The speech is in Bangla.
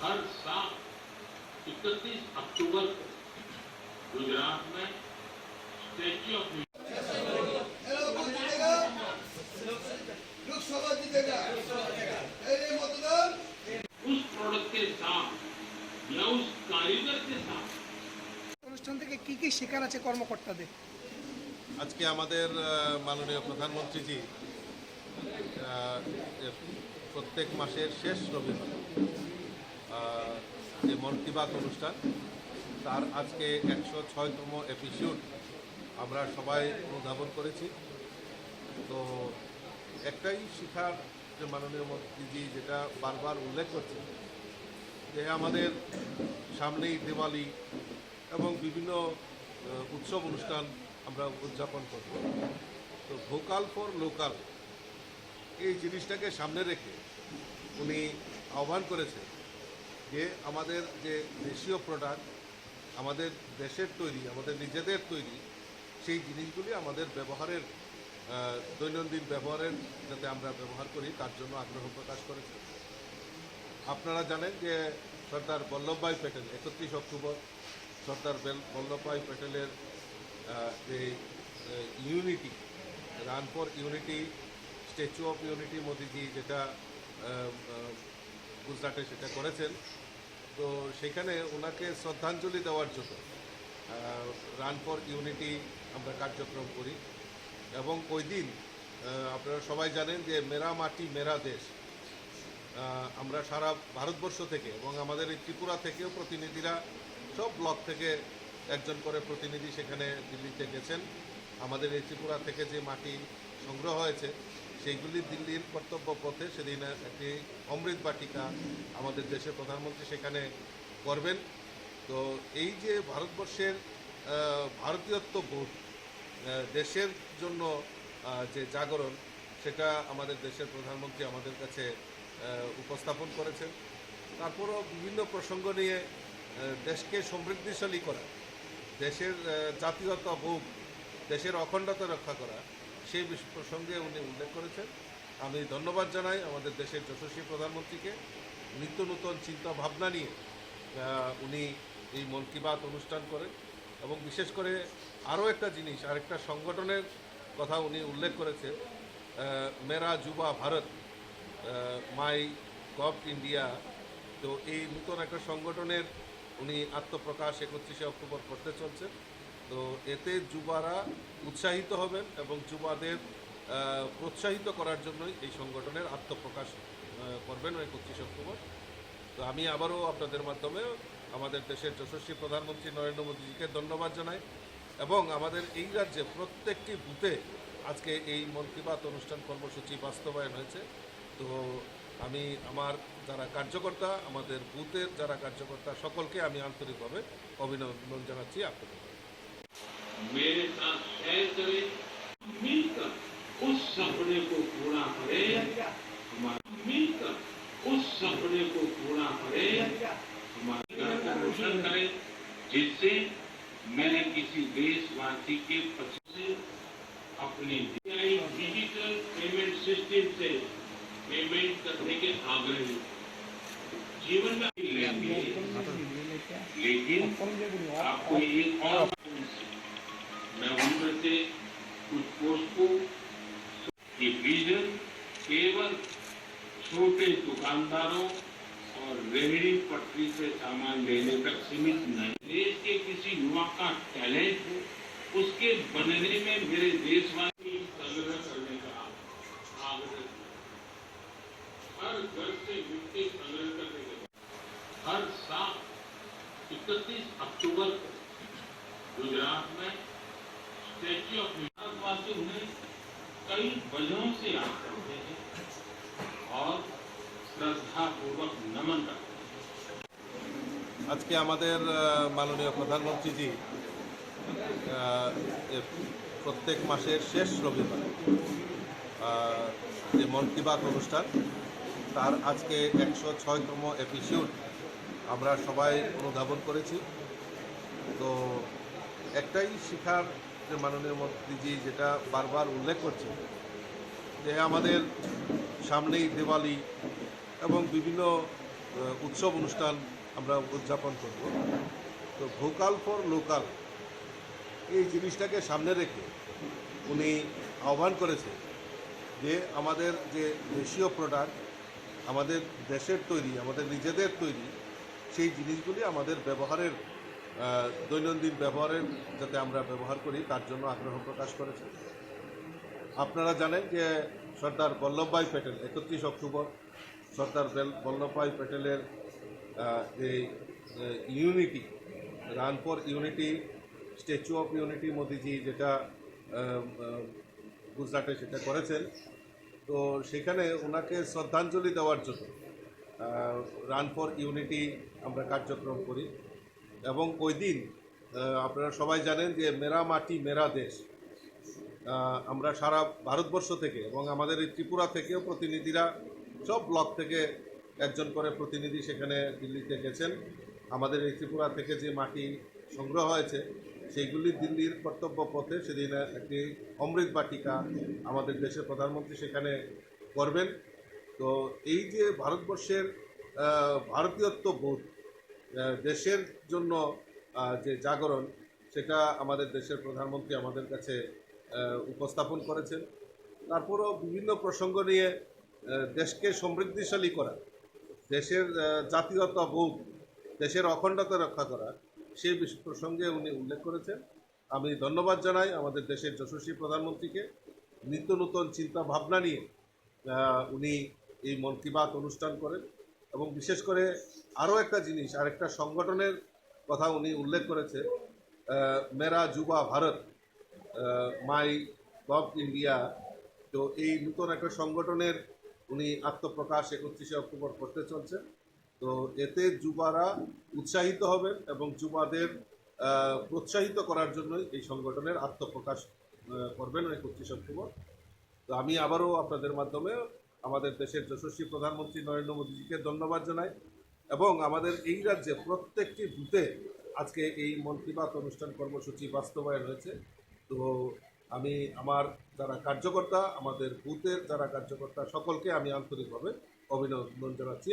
हर साल 31 अक्टूबर को गुजरात में स्टैच्यू ऑफ उस प्रोडक्ट के साथ या उस कारीगर के साथ অনুষ্ঠান থেকে কি শেখার আছে কর্মকর্তাদের? আজকে আমাদের মাননীয় প্রধানমন্ত্রীজি প্রত্যেক মাসের শেষ রবিবার যে মন কি বাত অনুষ্ঠান, তার আজকে 106তম এপিসোড আমরা সবাই অনুধাবন করেছি। তো একটাই শিখার যে মাননীয় মন্ত্রীজি যেটা বারবার উল্লেখ করছে যে আমাদের সামনেই দিওয়ালি এবং বিভিন্ন উৎসব অনুষ্ঠান আমরা উদযাপন করব। তো ভোকাল ফর লোকাল এই জিনিসটাকে সামনে রেখে উনি আহ্বান করেছেন যে আমাদের যে দেশীয় প্রোডাক্ট, আমাদের দেশের তৈরি, আমাদের নিজেদের তৈরি সেই জিনিসগুলি আমাদের ব্যবহারের দৈনন্দিন ব্যবহারের যাতে আমরা ব্যবহার করি তার জন্য আগ্রহ প্রকাশ করেছেন। আপনারা জানেন যে সর্দার বল্লভভাই প্যাটেল 31 অক্টোবর সর্দার বল্লভভাই প্যাটেলের যে unity, run for unity, statue of unity মোদিজি যেটা গুজরাটে সেটা করেছেন। তো সেখানে ওনাকে শ্রদ্ধাঞ্জলি দেওয়ার জন্য রান ফর ইউনিটি আমরা কার্যক্রম করি। এবং ওই দিন আপনারা সবাই জানেন যে মেরা মাটি মেরা দেশ, আমরা সারা ভারতবর্ষ থেকে এবং আমাদের এই ত্রিপুরা থেকেও প্রতিনিধিরা সব ব্লক থেকে একজন করে প্রতিনিধি সেখানে দিল্লিতে গেছেন। আমাদের এই ত্রিপুরা থেকে যে মাটি সংগ্রহ হয়েছে সেইগুলি দিল্লির কর্তব্য পথে সেদিন একটি অমৃত বাটিকা আমাদের দেশের প্রধানমন্ত্রী সেখানে করবেন। তো এই যে ভারতবর্ষের ভারতীয়ত্ব বোধ, দেশের জন্য যে জাগরণ, সেটা আমাদের দেশের প্রধানমন্ত্রী আমাদের কাছে উপস্থাপন করেছেন। তারপরও বিভিন্ন প্রসঙ্গ নিয়ে দেশকে সমৃদ্ধিশালী করা, দেশের জাতীয়তা বোধ, দেশের অখণ্ডতা রক্ষা করা, সেই প্রসঙ্গে উনি উল্লেখ করেছেন। আমি ধন্যবাদ জানাই আমাদের দেশের যশস্বী প্রধানমন্ত্রীকে। নিত্য নূতন চিন্তা ভাবনা নিয়ে উনি এই মন কি বাত অনুষ্ঠান করেন এবং বিশেষ করে আরও একটা জিনিস, আরেকটা সংগঠনের কথা উনি উল্লেখ করেছেন, মেরা যুবা ভারত, মাই গভ ইন্ডিয়া। তো এই নূতন একটা সংগঠনের উনি আত্মপ্রকাশ 31 অক্টোবর করতে চলছেন। তো এতে যুবারা উৎসাহিত হবেন এবং যুবাদের প্রোৎসাহিত করার জন্যই এই সংগঠনের আত্মপ্রকাশ করবেন 31 অক্টোবর। তো আমি আবারও আপনাদের মাধ্যমে আমাদের দেশের যশস্বী প্রধানমন্ত্রী নরেন্দ্র মোদীজিকে ধন্যবাদ জানাই এবং আমাদের এই রাজ্যে প্রত্যেকটি বুথে আজকে এই মন কি বাত অনুষ্ঠান কর্মসূচি বাস্তবায়ন হয়েছে। তো আমি আমার যারা কার্যকর্তা, আমাদের বুথের যারা কার্যকর্তা সকলকে আমি আন্তরিকভাবে অভিনন্দন জানাচ্ছি। আপনাদের मेरे साथ शेयर करें, मिलकर उस सपने को पूरा करें, मिलकर उस सपने को पूरा करें, हमारे घर को रोशन करें, जिससे मैंने किसी देशवासी के पक्ष से अपने डिजिटल पेमेंट सिस्टम से पेमेंट करने के आग्रही जीवन में लेंगे, लेकिन आपको एक और मैं उनमें से कुछ पोस्ट को ये विजन केवल छोटे दुकानदारों और रेहड़ी पटरी से सामान लेने तक सीमित नहीं, देश के किसी युवा का टैलेंट हो, उसके बनने में मेरे देशवासी संग्रह करने का आग्रह, हर घर से मिट्टी संग्रह करने के हर साल 31 अक्टूबर को गुजरात में स्टैच्यू ऑफ भारतवासी उन्हें कई वजहों से याद करते हैं और श्रद्धापूर्वक नमन करते हैं। আজকে আমাদের মাননীয় প্রধানমন্ত্রীজি প্রত্যেক মাসের শেষ রবিবার যে মন কি বাত অনুষ্ঠান, তার আজকে 106তম এপিসোড আমরা সবাই অনুধাবন করেছি। তো একটাই শিখার যে মাননীয় মন্ত্রীজি যেটা বারবার উল্লেখ করছে যে আমাদের সামনেই দিওয়ালি এবং বিভিন্ন উৎসব অনুষ্ঠান আমরা উদযাপন করব। তো ভোকাল ফর লোকাল এই জিনিসটাকে সামনে রেখে উনি আহ্বান করেছে যে আমাদের যে দেশীয় প্রোডাক্ট, আমাদের দেশের তৈরি, আমাদের নিজেদের তৈরি সেই জিনিসগুলি আমাদের ব্যবহারের দৈনন্দিন ব্যবহারের যাতে আমরা ব্যবহার করি তার জন্য আগ্রহ প্রকাশ করেছে। আপনারা জানেন যে সর্দার বল্লভভাই প্যাটেল 31 অক্টোবর সর্দার বল্লভভাই প্যাটেলের এই unity, run for unity, statue of unity মোদিজি যেটা গুজরাটে সেটা করেছেন, তো সেখানে ওনাকে শ্রদ্ধাঞ্জলি দেওয়ার জন্য রান ফর ইউনিটি আমরা কার্যক্রম করি। এবং ওই দিন আপনারা সবাই জানেন যে মেরা মাটি মেরা দেশ, আমরা সারা ভারতবর্ষ থেকে এবং আমাদের এই ত্রিপুরা থেকেও প্রতিনিধিরা সব ব্লক থেকে একজন করে প্রতিনিধি সেখানে দিল্লিতে গেছেন। আমাদের এই ত্রিপুরা থেকে যে মাটি সংগ্রহ হয়েছে সেইগুলি দিল্লির কর্তব্য পথে সেদিন একটি অমৃত বাটিকা আমাদের দেশের প্রধানমন্ত্রী সেখানে করবেন। তো এই যে ভারতবর্ষের ভারতীয়ত্ব বোধ, দেশের জন্য যে জাগরণ, সেটা আমাদের দেশের প্রধানমন্ত্রী আমাদের কাছে উপস্থাপন করেছেন। তারপরও বিভিন্ন প্রসঙ্গ নিয়ে দেশকে সমৃদ্ধিশালী করা, দেশের জাতীয়তা বোধ, দেশের অখণ্ডতা রক্ষা করা, সেই প্রসঙ্গে উনি উল্লেখ করেছেন। আমি ধন্যবাদ জানাই আমাদের দেশের যশস্বী প্রধানমন্ত্রীকে। নিত্য নূতন চিন্তা ভাবনা নিয়ে উনি এই মন কি বাত অনুষ্ঠান করেন এবং বিশেষ করে আরও একটা জিনিস, আরেকটা সংগঠনের কথা উনি উল্লেখ করেছে, মেরা যুবা ভারত, মাই গভ ইন্ডিয়া। তো এই নূতন একটা সংগঠনের উনি আত্মপ্রকাশ 31 অক্টোবর করতে চলছেন। তো এতে যুবারা উৎসাহিত হবেন এবং যুবাদের প্রোৎসাহিত করার জন্যই এই সংগঠনের আত্মপ্রকাশ করবেন 31 অক্টোবর। তো আমি আবারও আপনাদের মাধ্যমে আমাদের দেশের যশস্বী প্রধানমন্ত্রী নরেন্দ্র মোদীজিকে ধন্যবাদ জানাই এবং আমাদের এই রাজ্যে প্রত্যেকটি বুথে আজকে এই মন কি বাত অনুষ্ঠান কর্মসূচি বাস্তবায়ন হয়েছে। তো আমি আমার যারা কার্যকর্তা, আমাদের বুথের যারা কার্যকর্তা সকলকে আমি আন্তরিকভাবে অভিনন্দন জানাচ্ছি।